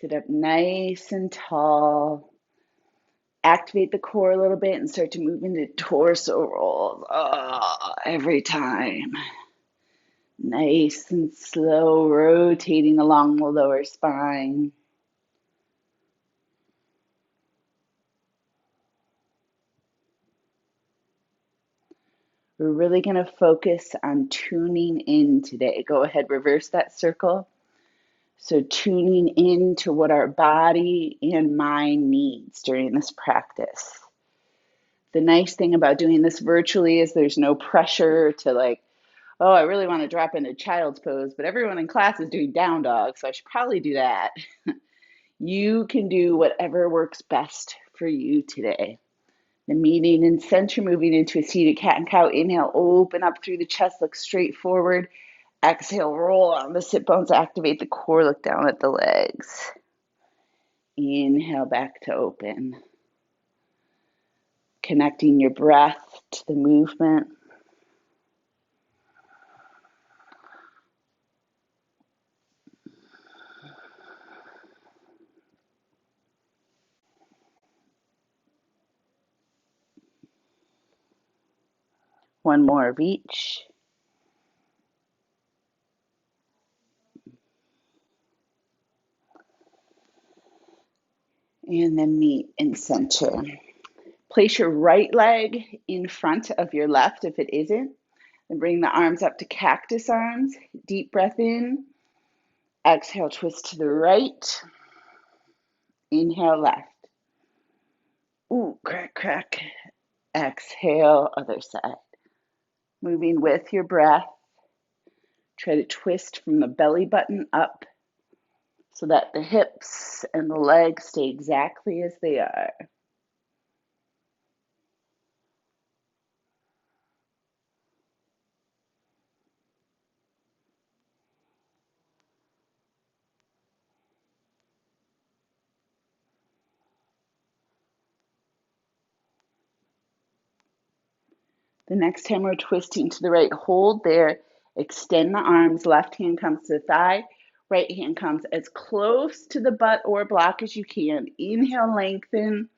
Sit up nice and tall. Activate the core a little bit and start to move into torso rolls every time. Nice and slow, rotating along the lower spine. We're really going to focus on tuning in today. Go ahead, reverse that circle. So tuning into what our body and mind needs during this practice. The nice thing about doing this virtually is there's no pressure to oh, I really want to drop into child's pose, but everyone in class is doing down dog, so I should probably do that. You can do whatever works best for you today. The meeting in center, moving into a seated cat and cow. Inhale, open up through the chest, look straight forward. Exhale, roll on the sit bones, activate the core, look down at the legs. Inhale, back to open. Connecting your breath to the movement. One more of each. And then meet in center. Place your right leg in front of your left if it isn't. And bring the arms up to cactus arms. Deep breath in. Exhale, twist to the right. Inhale, left. Ooh, crack, crack. Exhale, other side. Moving with your breath. Try to twist from the belly button up so that the hips and the legs stay exactly as they are. The next time we're twisting to the right, hold there, extend the arms, left hand comes to the thigh, right hand comes as close to the butt or block as you can. Inhale, lengthen.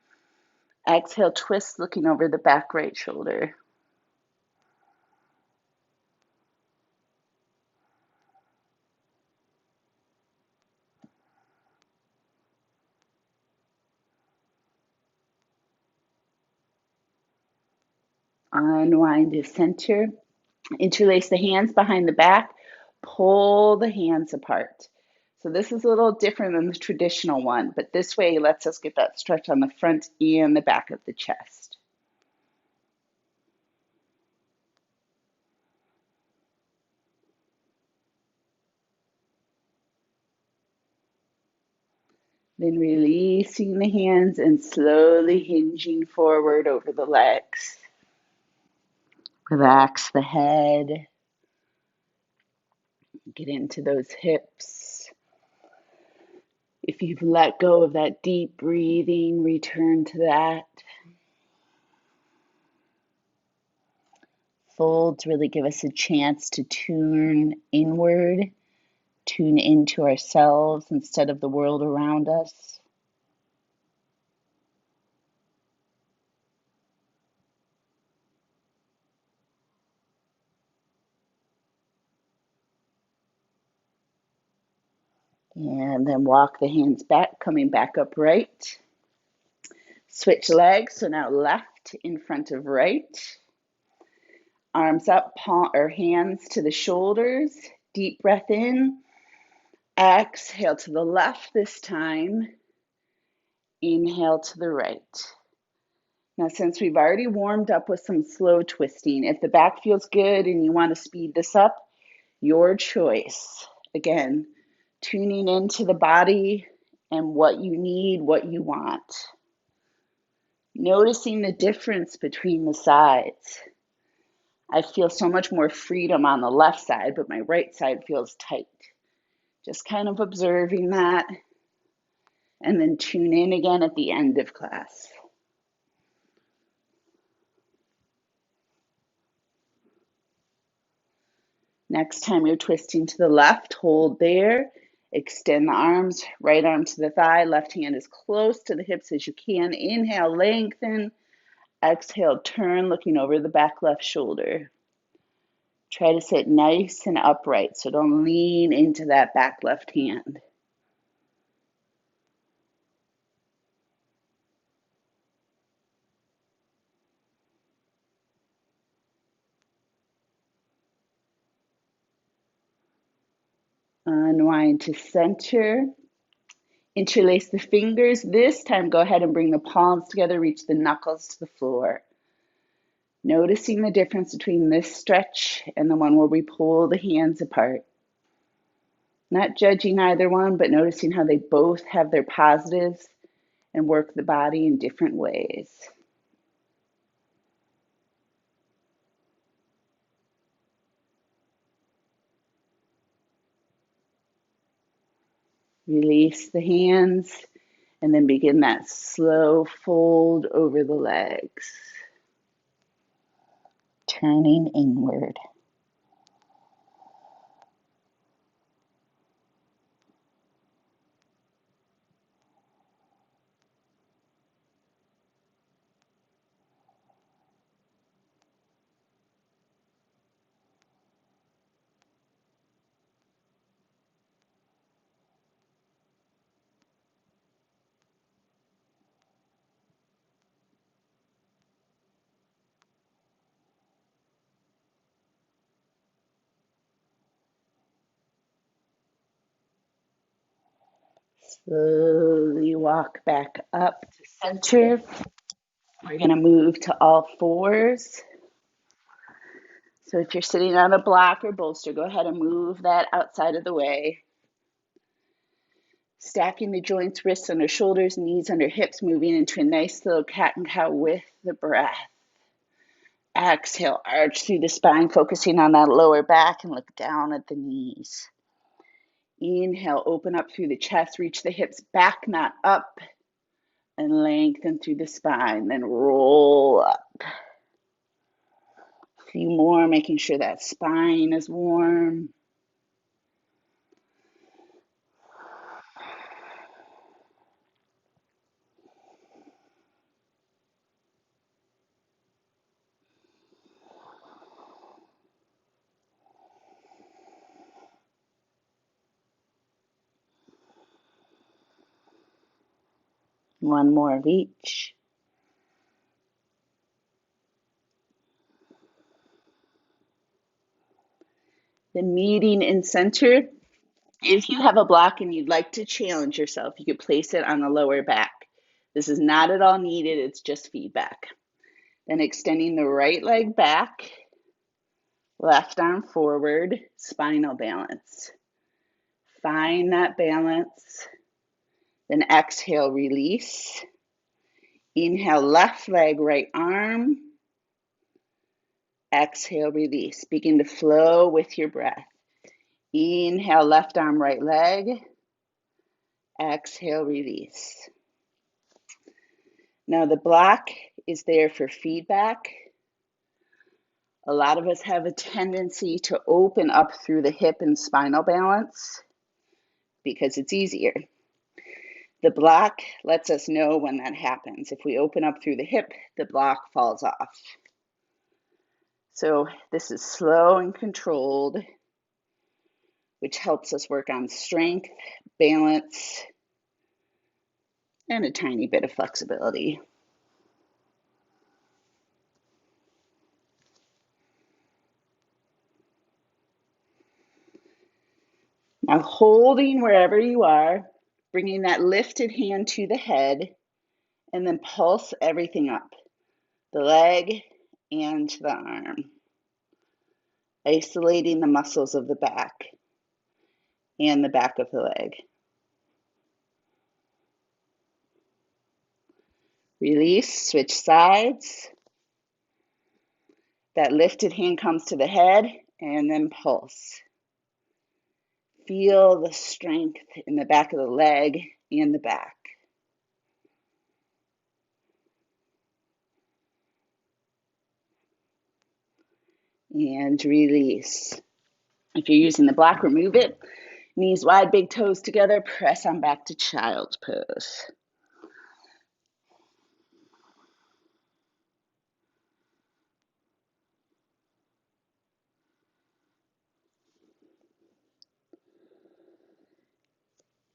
Exhale, twist, looking over the back right shoulder. Unwind to center. Interlace the hands behind the back. Pull the hands apart. So this is a little different than the traditional one, but this way lets us get that stretch on the front and the back of the chest. Then releasing the hands and slowly hinging forward over the legs. Relax the head. Get into those hips. If you've let go of that deep breathing, return to that. Folds really give us a chance to tune inward, tune into ourselves instead of the world around us. And then walk the hands back, coming back upright. Switch legs, so now left in front of right. Arms up, palm or hands to the shoulders. Deep breath in. Exhale to the left this time. Inhale to the right. Now, since we've already warmed up with some slow twisting, if the back feels good and you want to speed this up, your choice. Again, tuning into the body and what you need, what you want. Noticing the difference between the sides. I feel so much more freedom on the left side, but my right side feels tight. Just kind of observing that, and then tune in again at the end of class. Next time you're twisting to the left, hold there. Extend the arms, right arm to the thigh, left hand as close to the hips as you can. Inhale, lengthen. Exhale, turn, looking over the back left shoulder. Try to sit nice and upright, so don't lean into that back left hand. Unwind to center. Interlace the fingers. This time, go ahead and bring the palms together, reach the knuckles to the floor. Noticing the difference between this stretch and the one where we pull the hands apart. Not judging either one, but noticing how they both have their positives and work the body in different ways. Release the hands and then begin that slow fold over the legs. Turning inward. Slowly walk back up to center. We're going to move to all fours. So if you're sitting on a block or bolster, go ahead and move that outside of the way. Stacking the joints, wrists under shoulders, knees under hips, moving into a nice little cat and cow with the breath. Exhale, arch through the spine, focusing on that lower back and look down at the knees. Inhale, open up through the chest, reach the hips back, not up, and lengthen through the spine, then roll up. A few more, making sure that spine is warm. One more of each. The meeting in center. If you have a block and you'd like to challenge yourself, you could place it on the lower back. This is not at all needed, it's just feedback. Then extending the right leg back, left arm forward, spinal balance. Find that balance. Then exhale, release. Inhale, left leg, right arm. Exhale, release. Begin to flow with your breath. Inhale, left arm, right leg. Exhale, release. Now the block is there for feedback. A lot of us have a tendency to open up through the hip and spinal balance because it's easier. The block lets us know when that happens. If we open up through the hip, the block falls off. So this is slow and controlled, which helps us work on strength, balance, and a tiny bit of flexibility. Now holding wherever you are, bringing that lifted hand to the head, and then pulse everything up, the leg and the arm, isolating the muscles of the back and the back of the leg. Release, switch sides. That lifted hand comes to the head and then pulse. Feel the strength in the back of the leg and the back. And release. If you're using the block, remove it. Knees wide, big toes together. Press on back to child's pose.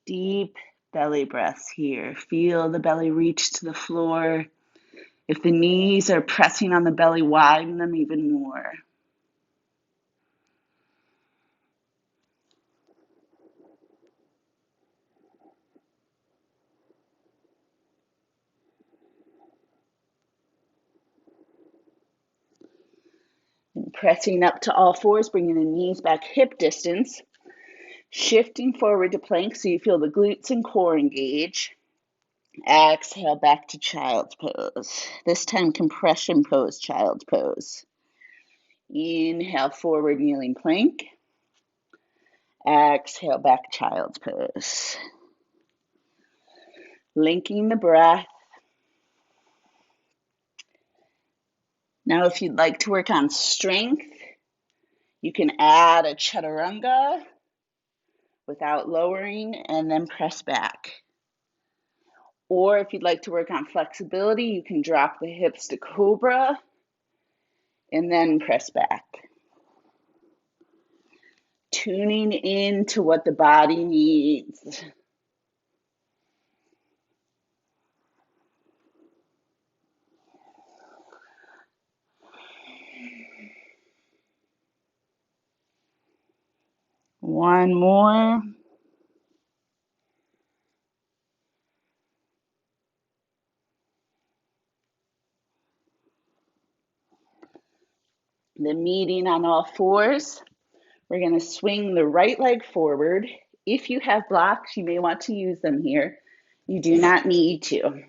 Deep belly breaths here. Feel the belly reach to the floor. If the knees are pressing on the belly, widen them even more. And pressing up to all fours, bringing the knees back hip distance. Shifting forward to plank so you feel the glutes and core engage. Exhale back to child's pose. This time compression pose, child's pose. Inhale, forward kneeling plank. Exhale back, child's pose. Linking the breath. Now if you'd like to work on strength, you can add a chaturanga without lowering and then press back. Or if you'd like to work on flexibility, you can drop the hips to cobra and then press back. Tuning into what the body needs. One more. The meeting on all fours. We're going to swing the right leg forward. If you have blocks, you may want to use them here. You do not need to.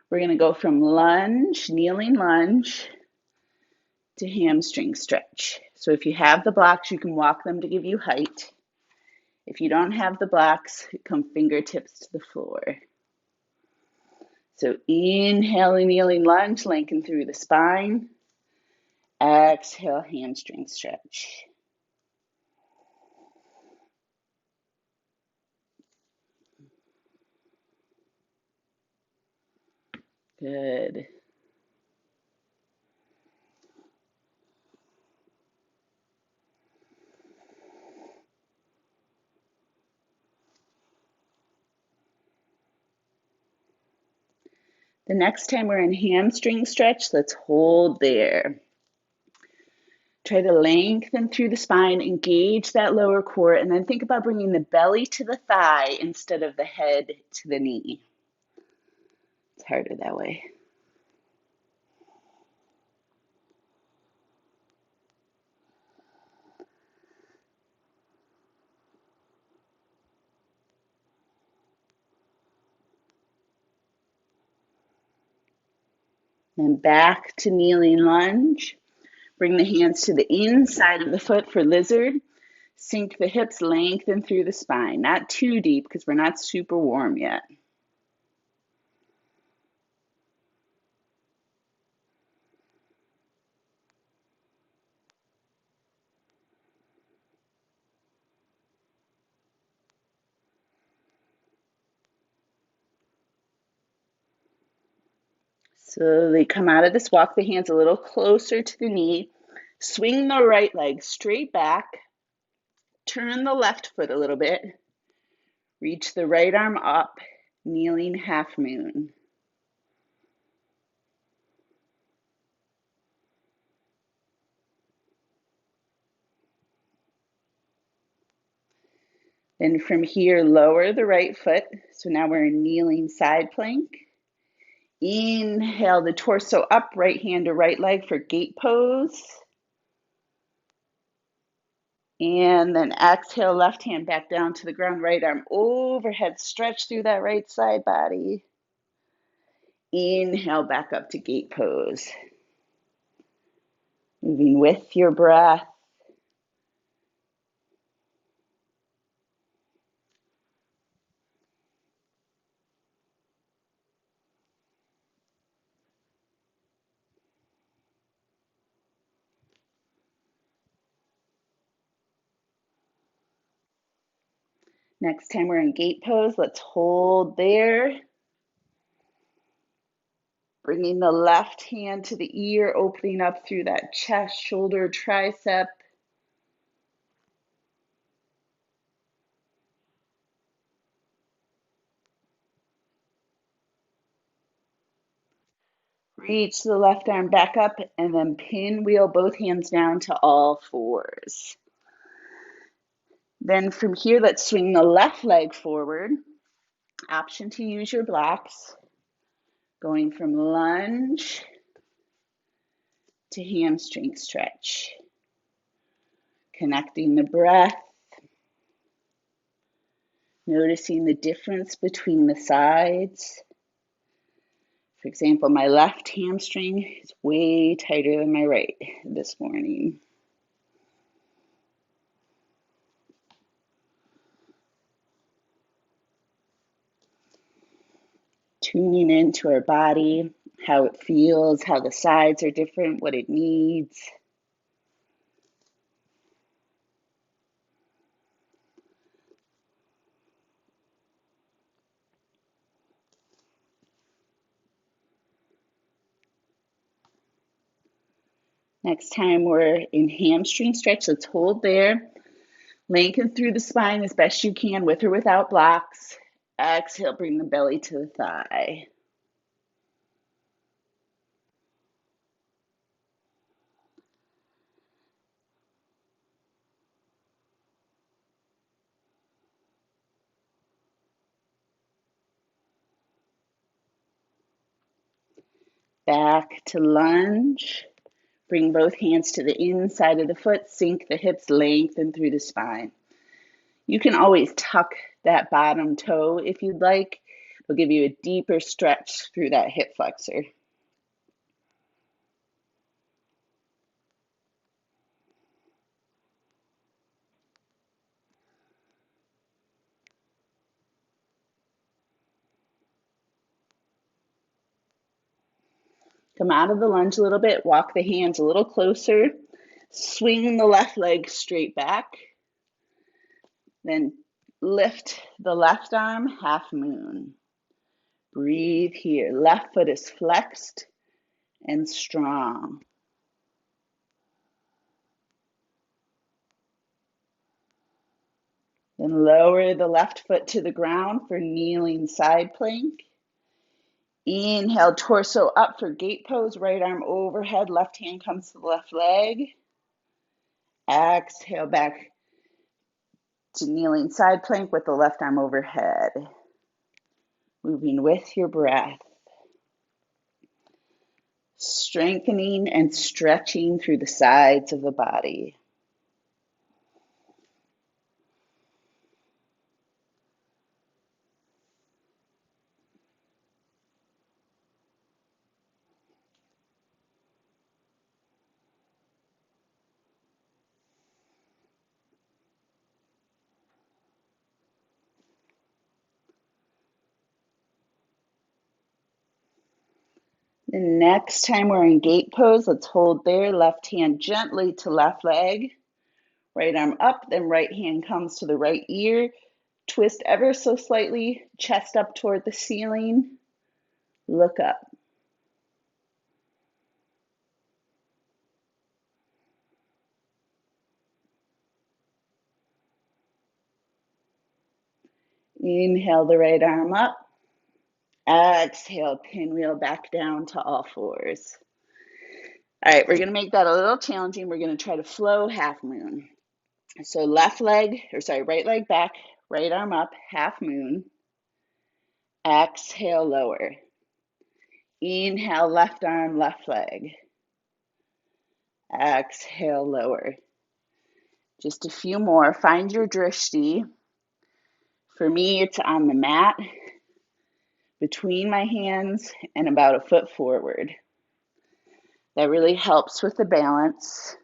We're going to go from lunge, kneeling lunge, to hamstring stretch. So if you have the blocks, you can walk them to give you height. If you don't have the blocks, come fingertips to the floor. So inhale, kneeling lunge, lengthen through the spine. Exhale, hamstring stretch. Good. The next time we're in hamstring stretch, let's hold there. Try to lengthen through the spine, engage that lower core, and then think about bringing the belly to the thigh instead of the head to the knee. It's harder that way. Then back to kneeling lunge. Bring the hands to the inside of the foot for lizard. Sink the hips, lengthen through the spine. Not too deep because we're not super warm yet. Slowly come out of this walk, the hands a little closer to the knee. Swing the right leg straight back. Turn the left foot a little bit. Reach the right arm up, kneeling half moon. Then from here, lower the right foot. So now we're in kneeling side plank. Inhale the torso up, right hand to right leg for gate pose. And then exhale, left hand back down to the ground, right arm overhead, stretch through that right side body. Inhale back up to gate pose. Moving with your breath. Next time we're in gate pose, let's hold there. Bringing the left hand to the ear, opening up through that chest, shoulder, tricep. Reach the left arm back up and then pinwheel both hands down to all fours. Then from here, let's swing the left leg forward. Option to use your blocks. Going from lunge to hamstring stretch. Connecting the breath. Noticing the difference between the sides. For example, my left hamstring is way tighter than my right this morning. Tuning into our body, how it feels, how the sides are different, what it needs. Next time we're in hamstring stretch, let's hold there. Lengthen through the spine as best you can with or without blocks. Exhale, bring the belly to the thigh. Back to lunge. Bring both hands to the inside of the foot. Sink the hips, lengthen through the spine. You can always tuck that bottom toe if you'd like. It'll give you a deeper stretch through that hip flexor. Come out of the lunge a little bit, walk the hands a little closer, swing the left leg straight back, then lift the left arm, half moon. Breathe here. Left foot is flexed and strong. Then lower the left foot to the ground for kneeling side plank. Inhale, torso up for gate pose, right arm overhead, left hand comes to the left leg. Exhale back to kneeling side plank with the left arm overhead. Moving with your breath. Strengthening and stretching through the sides of the body. The next time we're in gate pose, let's hold there. Left hand gently to left leg. Right arm up, then right hand comes to the right ear. Twist ever so slightly, chest up toward the ceiling. Look up. Inhale the right arm up. Exhale, pinwheel back down to all fours. All right, we're going to make that a little challenging. We're going to try to flow half moon. So right leg back, right arm up, half moon. Exhale, lower. Inhale, left arm, left leg. Exhale, lower. Just a few more. Find your drishti. For me, it's on the mat, between my hands and about a foot forward. That really helps with the balance,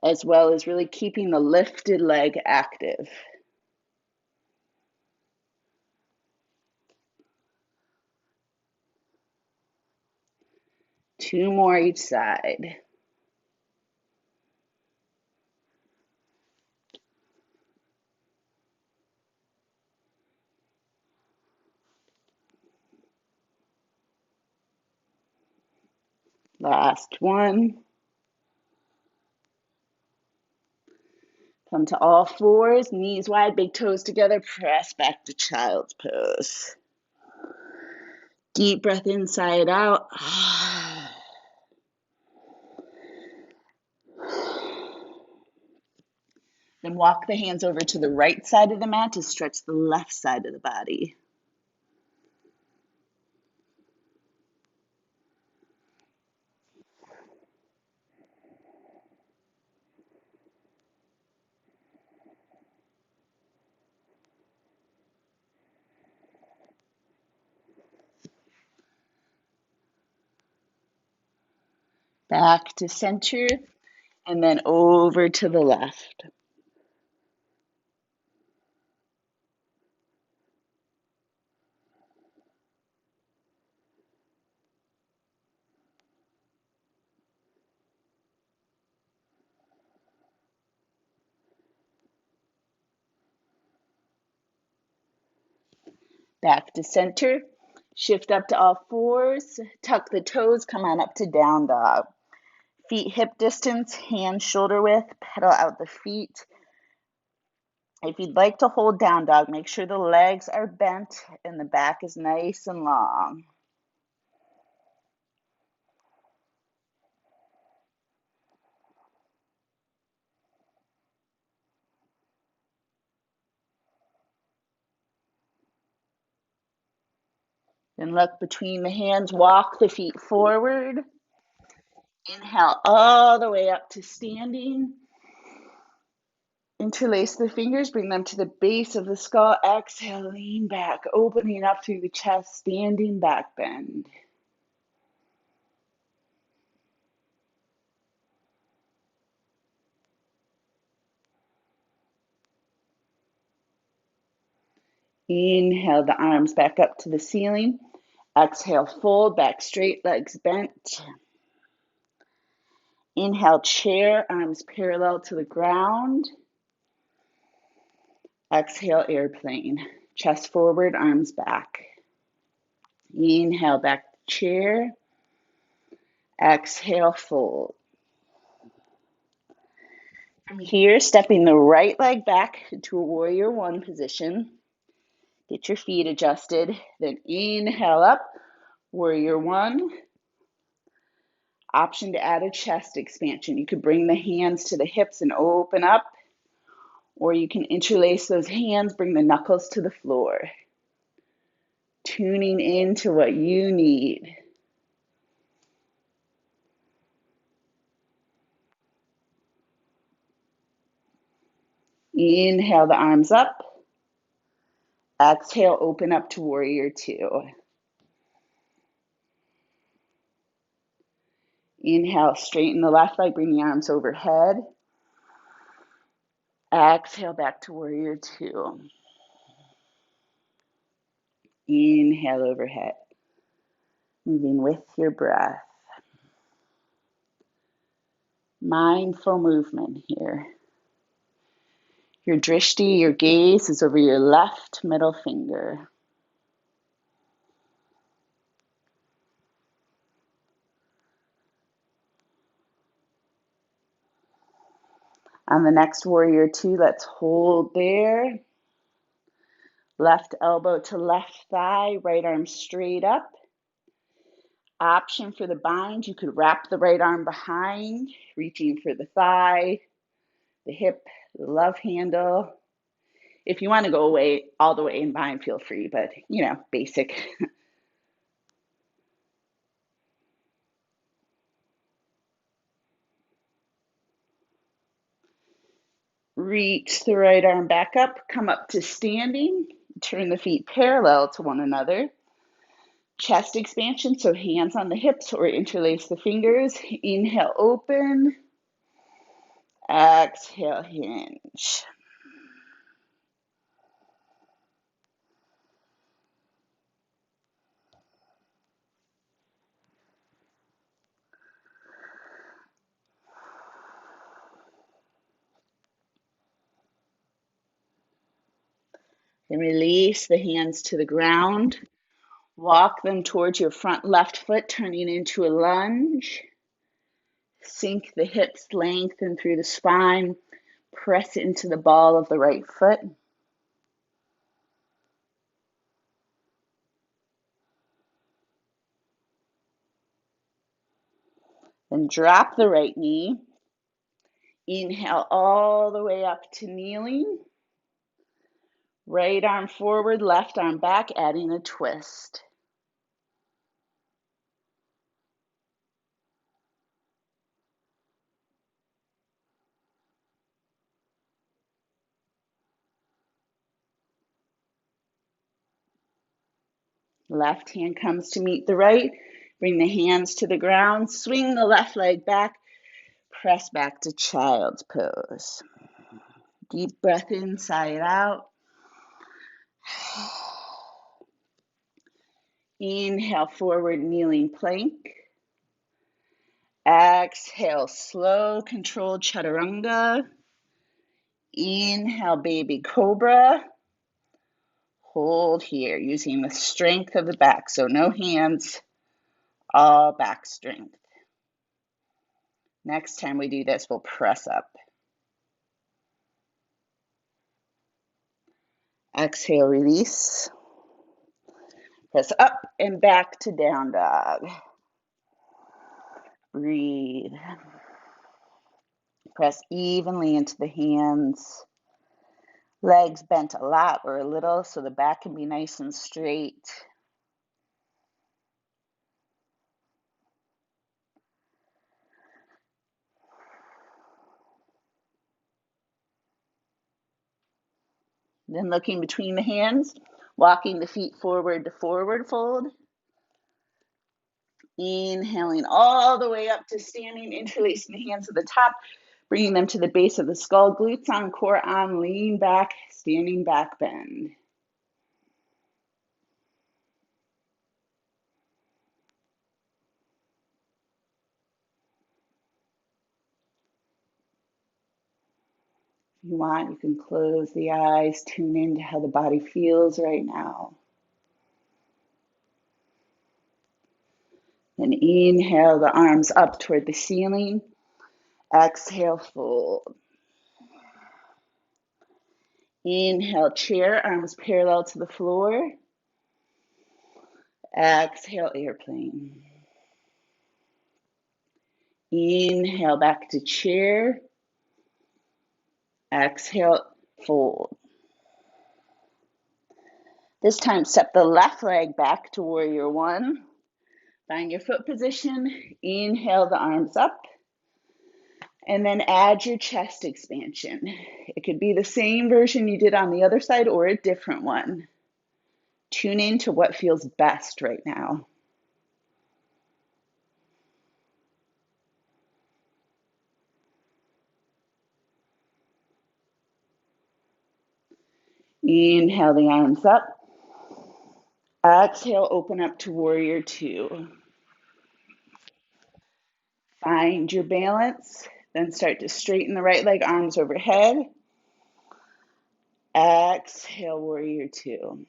as well as really keeping the lifted leg active. Two more each side. Last one. Come to all fours, knees wide, big toes together, press back to child's pose. Deep breath inside out. Then walk the hands over to the right side of the mat to stretch the left side of the body. Back to center, and then over to the left. Back to center. Shift up to all fours. Tuck the toes. Come on up to down dog. Feet hip distance, hands shoulder width. Pedal out the feet. If you'd like to hold down dog, make sure the legs are bent and the back is nice and long. Then look between the hands, walk the feet forward. Inhale all the way up to standing. Interlace the fingers, bring them to the base of the skull. Exhale, lean back, opening up through the chest, standing back bend. Inhale the arms back up to the ceiling. Exhale, fold back straight, legs bent. Inhale, chair, arms parallel to the ground. Exhale, airplane. Chest forward, arms back. Inhale, back to chair. Exhale, fold. From here, stepping the right leg back to a warrior one position. Get your feet adjusted. Then inhale up, warrior one. Option to add a chest expansion. You could bring the hands to the hips and open up, or you can interlace those hands, bring the knuckles to the floor. Tuning into what you need. Inhale the arms up. Exhale, open up to warrior two. Inhale, straighten the left leg, bring the arms overhead. Exhale, back to warrior two. Inhale overhead. Moving with your breath. Mindful movement here. Your drishti, your gaze is over your left middle finger. On the next warrior two, let's hold there. Left elbow to left thigh, right arm straight up. Option for the bind, you could wrap the right arm behind, reaching for the thigh, the hip, the love handle. If you want to go away all the way and bind, feel free, but basic. Reach the right arm back up, come up to standing, turn the feet parallel to one another. Chest expansion, so hands on the hips or interlace the fingers. Inhale, open. Exhale, hinge. Then release the hands to the ground. Walk them towards your front left foot, turning into a lunge. Sink the hips, lengthen through the spine. Press into the ball of the right foot. Then drop the right knee. Inhale all the way up to kneeling. Right arm forward, left arm back, adding a twist. Left hand comes to meet the right. Bring the hands to the ground. Swing the left leg back. Press back to child's pose. Deep breath in, sigh it out. Inhale, forward kneeling plank. Exhale, slow, controlled chaturanga. Inhale, baby cobra. Hold here, using the strength of the back. So no hands, all back strength. Next time we do this, we'll press up. Exhale, release. Press up and back to down dog. Breathe. Press evenly into the hands. Legs bent a lot or a little so the back can be nice and straight. Then looking between the hands, walking the feet forward to forward fold. Inhaling all the way up to standing, interlacing the hands at the top, bringing them to the base of the skull, glutes on, core on, lean back, standing back bend. If you want, you can close the eyes, tune into how the body feels right now. Then inhale the arms up toward the ceiling. Exhale, fold. Inhale, chair, arms parallel to the floor. Exhale, airplane. Inhale, back to chair. Exhale, fold. This time, step the left leg back to warrior one. Find your foot position. Inhale the arms up. And then add your chest expansion. It could be the same version you did on the other side or a different one. Tune into what feels best right now. Inhale the arms up. Exhale, open up to warrior two. Find your balance. Then start to straighten the right leg, arms overhead. Exhale, warrior two.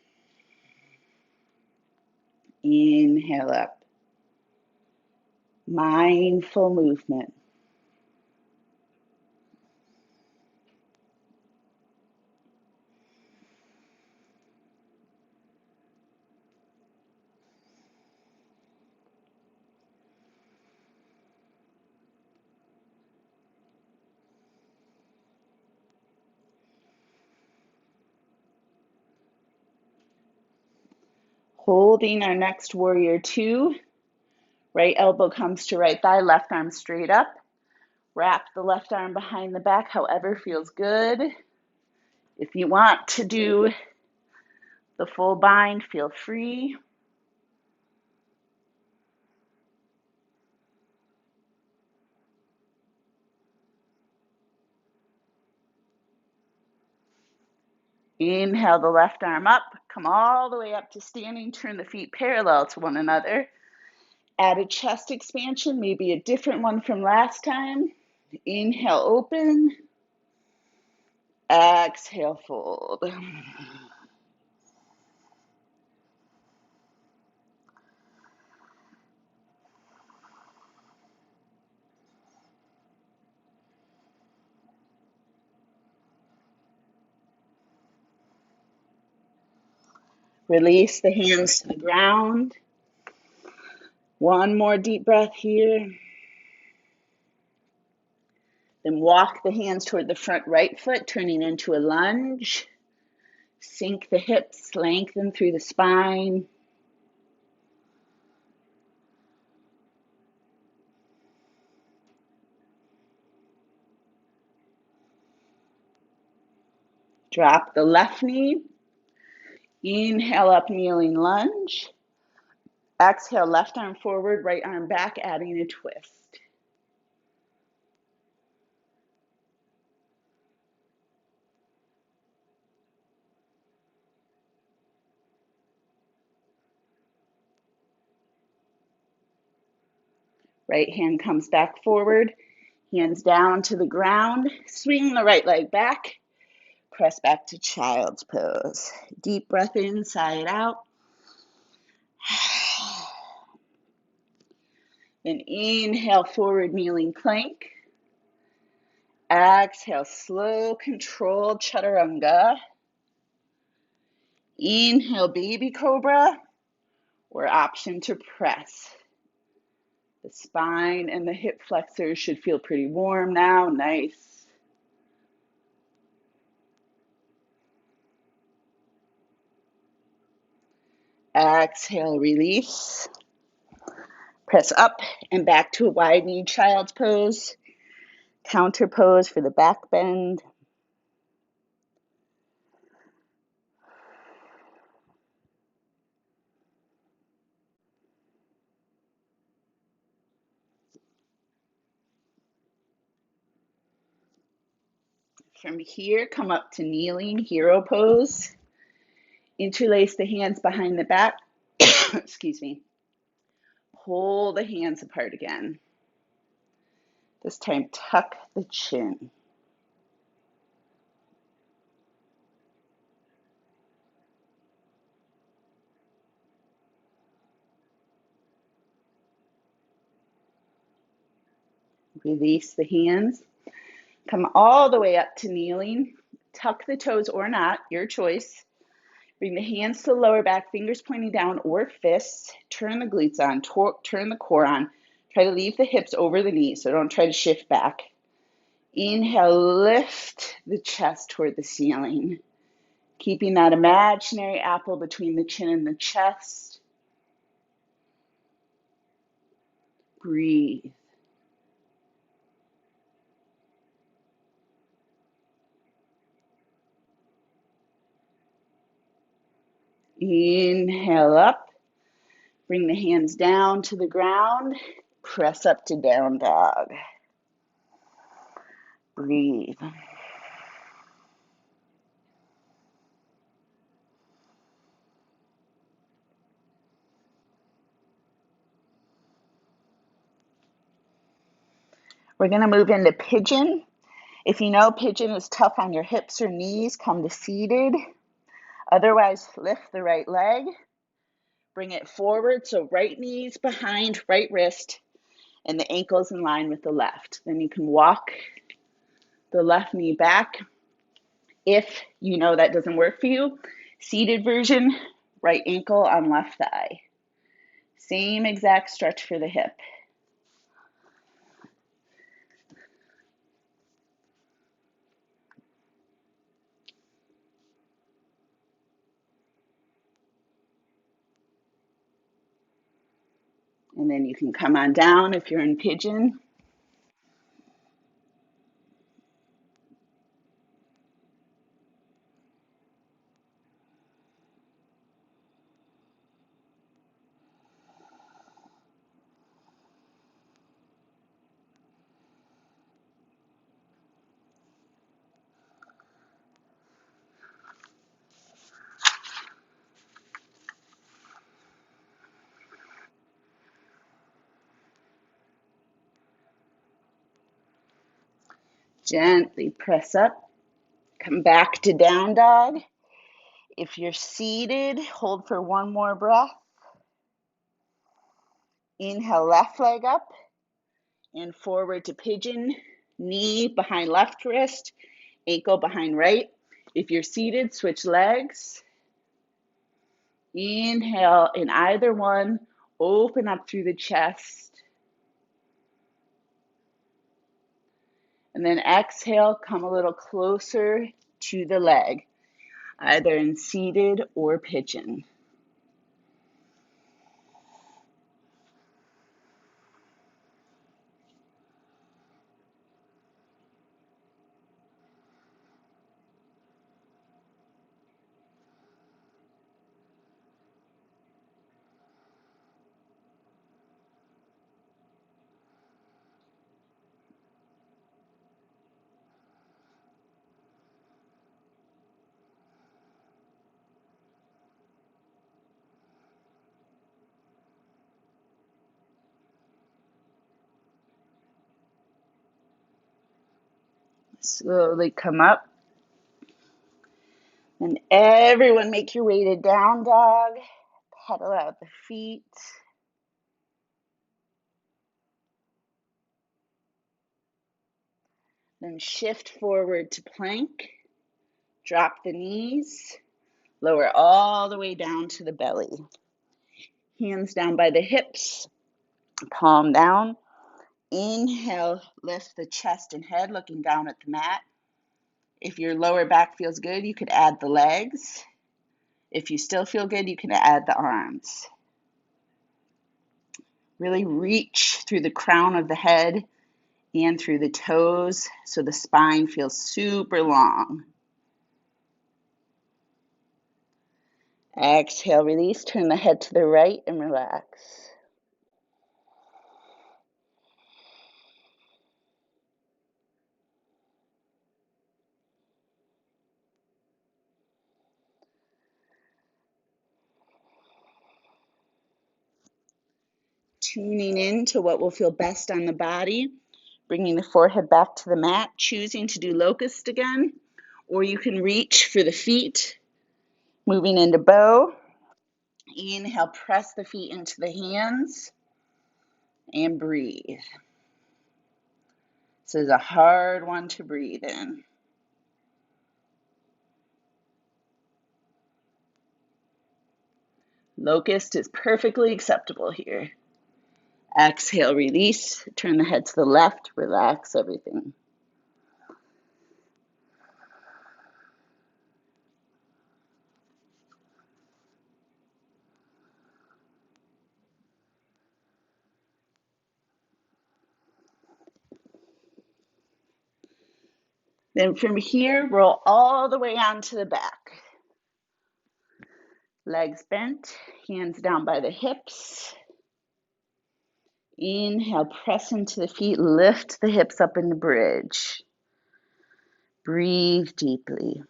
Inhale up. Mindful movement. Holding our next warrior two. Right elbow comes to right thigh, left arm straight up. Wrap the left arm behind the back, however feels good. If you want to do the full bind, feel free. Inhale the left arm up, come all the way up to standing, turn the feet parallel to one another. Add a chest expansion, maybe a different one from last time. Inhale, open. Exhale, fold. Release the hands to the ground. One more deep breath here. Then walk the hands toward the front right foot, turning into a lunge. Sink the hips, lengthen through the spine. Drop the left knee. Inhale up, kneeling lunge. Exhale, left arm forward, right arm back, adding a twist. Right hand comes back forward, hands down to the ground. Swing the right leg back. Press back to child's pose. Deep breath in, side out. Then inhale, forward kneeling plank. Exhale, slow, controlled chaturanga. Inhale, baby cobra, or option to press. The spine and the hip flexors should feel pretty warm now. Nice. Exhale, release. Press up and back to a wide knee child's pose. Counter pose for the back bend. From here, come up to kneeling, hero pose. Interlace the hands behind the back. Excuse me. Pull the hands apart again. This time, tuck the chin. Release the hands. Come all the way up to kneeling. Tuck the toes or not, your choice. Bring the hands to the lower back, fingers pointing down or fists. Turn the glutes on, turn the core on. Try to leave the hips over the knees, so don't try to shift back. Inhale, lift the chest toward the ceiling. Keeping that imaginary apple between the chin and the chest. Breathe. Inhale up. Bring the hands down to the ground. Press up to down dog. Breathe. We're going to move into pigeon. If you know pigeon is tough on your hips or knees, come to seated. Otherwise, lift the right leg. Bring it forward, so right knee's behind right wrist, and the ankle's in line with the left. Then you can walk the left knee back. If you know that doesn't work for you, seated version, right ankle on left thigh. Same exact stretch for the hip. And then you can come on down if you're in pigeon. Gently press up. Come back to down dog. If you're seated, hold for one more breath. Inhale, left leg up and forward to pigeon. Knee behind left wrist, ankle behind right. If you're seated, switch legs. Inhale in either one, open up through the chest. And then exhale, come a little closer to the leg, either in seated or pigeon. Slowly come up. And everyone make your way to down dog. Pedal out the feet. Then shift forward to plank. Drop the knees. Lower all the way down to the belly. Hands down by the hips. Palm down. Inhale, lift the chest and head looking down at the mat. If your lower back feels good, you could add the legs. If you still feel good, you can add the arms. Really reach through the crown of the head and through the toes so the spine feels super long. Exhale, release, turn the head to the right and relax. Tuning in to what will feel best on the body, bringing the forehead back to the mat, choosing to do locust again, or you can reach for the feet, moving into bow. Inhale, press the feet into the hands and breathe. This is a hard one to breathe in. Locust is perfectly acceptable here. Exhale, release, turn the head to the left, relax everything. Then from here, roll all the way onto the back. Legs bent, hands down by the hips. Inhale, press into the feet, lift the hips up in the bridge. Breathe deeply.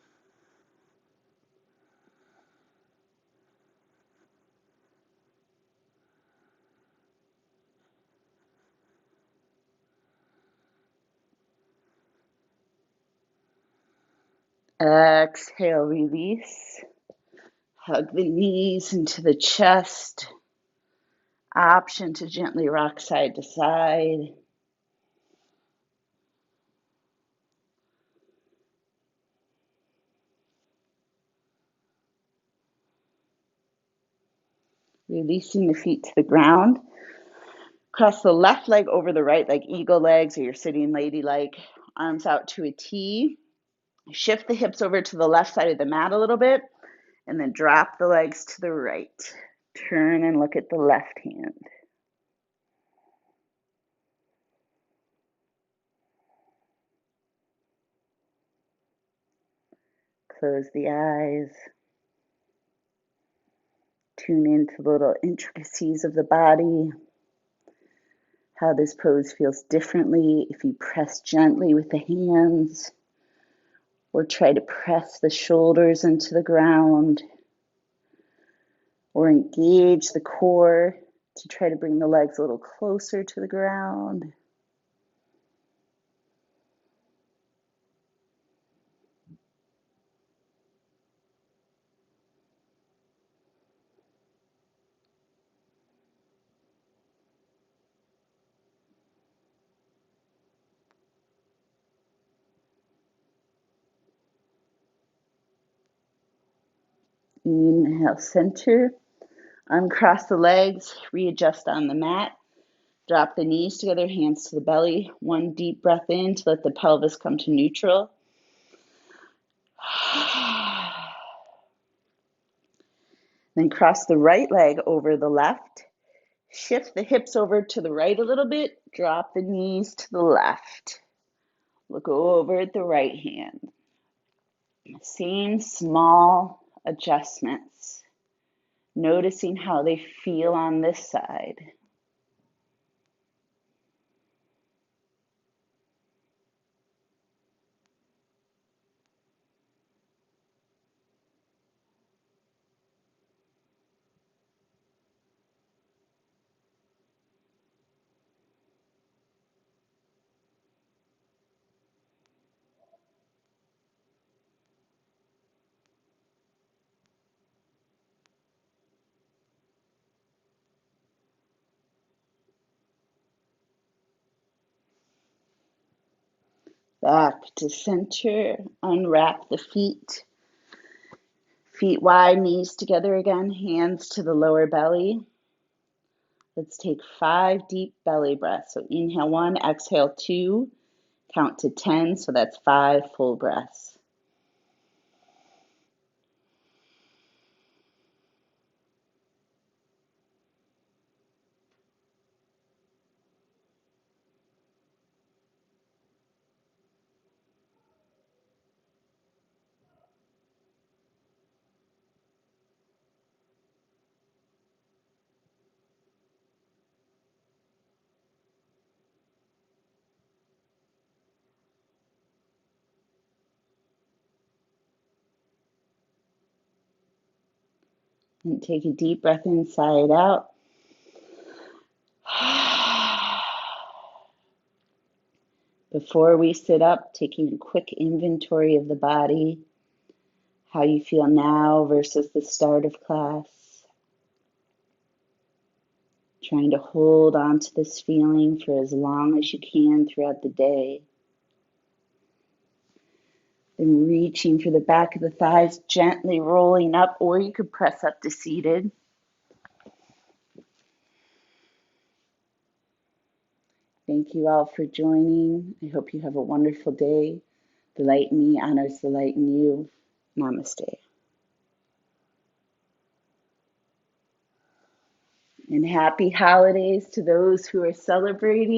Exhale, release. Hug the knees into the chest. Option to gently rock side to side. Releasing the feet to the ground. Cross the left leg over the right, like eagle legs, or you're sitting ladylike. Arms out to a T. Shift the hips over to the left side of the mat a little bit, and then drop the legs to the right. Turn and look at the left hand. Close the eyes. Tune into the little intricacies of the body. How this pose feels differently if you press gently with the hands, or try to press the shoulders into the ground, or engage the core to try to bring the legs a little closer to the ground. Inhale, center. Uncross the legs, readjust on the mat. Drop the knees together, hands to the belly. One deep breath in to let the pelvis come to neutral. Then cross the right leg over the left. Shift the hips over to the right a little bit. Drop the knees to the left. Look over at the right hand. Same small adjustments. Noticing how they feel on this side. Back to center. Unwrap the feet. Feet wide, knees together again, hands to the lower belly. Let's take 5 deep belly breaths. So inhale 1, exhale 2, count to 10, so that's 5 full breaths. And take a deep breath inside out. Before we sit up, taking a quick inventory of the body, how you feel now versus the start of class. Trying to hold on to this feeling for as long as you can throughout the day. Then reaching for the back of the thighs, gently rolling up, or you could press up to seated. Thank you all for joining. I hope you have a wonderful day. The light in me honors the light in you. Namaste. And happy holidays to those who are celebrating.